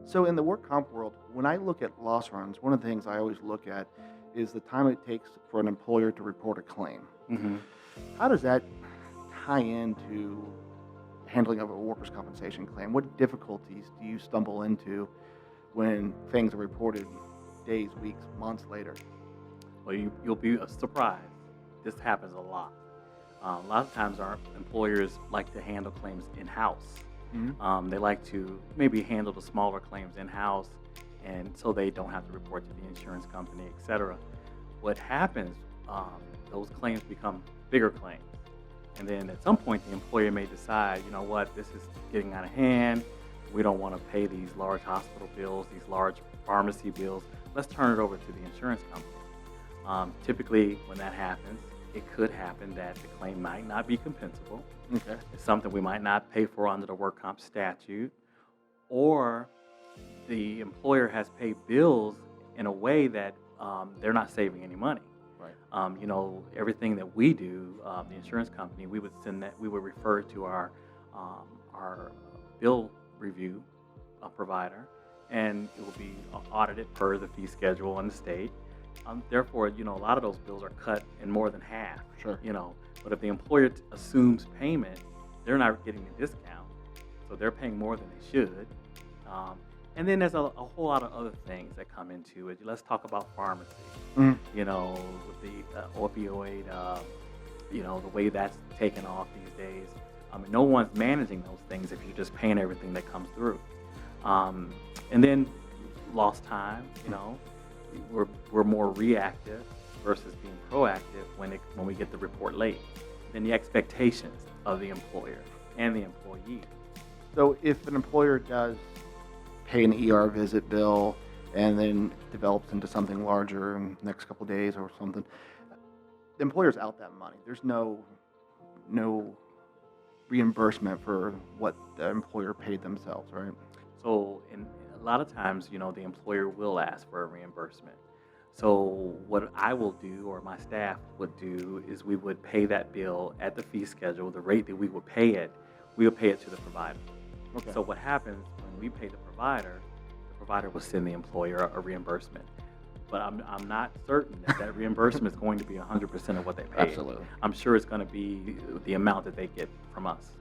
So in the work comp world, when I look at loss runs, one of the things I always look at is the time it takes for an employer to report a claim. Hmm. How does that tie into handling of a workers' compensation claim? What difficulties do you stumble into when things are reported days, weeks, months later? Well, you'll be surprised. This happens a lot. A lot of times, our employers like to handle claims in-house. Hmm. They like to maybe handle the smaller claims in-house, and so they don't have to report to the insurance company, etc. What happens? Those claims become bigger claims, and then at some point, the employer may decide, you know what, this is getting out of hand. We don't want to pay these large hospital bills, these large pharmacy bills. Let's turn it over to the insurance company. Typically, when that happens, it could happen that the claim might not be compensable. Okay. It's something we might not pay for under the work comp statute, or the employer has paid bills in a way that they're not saving any money. Right. Everything that we do, the insurance company, we would refer to our bill review provider, and it will be audited per the fee schedule in the state. Therefore, a lot of those bills are cut in more than half. Sure. But if the employer assumes payment, they're not getting a discount, so they're paying more than they should. And then there's a whole lot of other things that come into it. Let's talk about pharmacy. Mhm. With the opioid, the way that's taken off these days. No one's managing those things if you're just paying everything that comes through. And then lost time. We're more reactive versus being proactive when we get the report late. Then the expectations of the employer and the employee. So if an employer does pay an ER visit bill and then develops into something larger in the next couple of days or something, the employer's out that money. There's no reimbursement for what the employer paid themselves, right? So a lot of times, the employer will ask for a reimbursement. So what I will do, or my staff would do, is we would pay that bill at the fee schedule, the rate that we would pay it to the provider. Okay. So what happens when we pay the provider will send the employer a reimbursement. But I'm not certain that reimbursement is going to be 100% of what they pay. Absolutely. I'm sure it's going to be the amount that they get from us.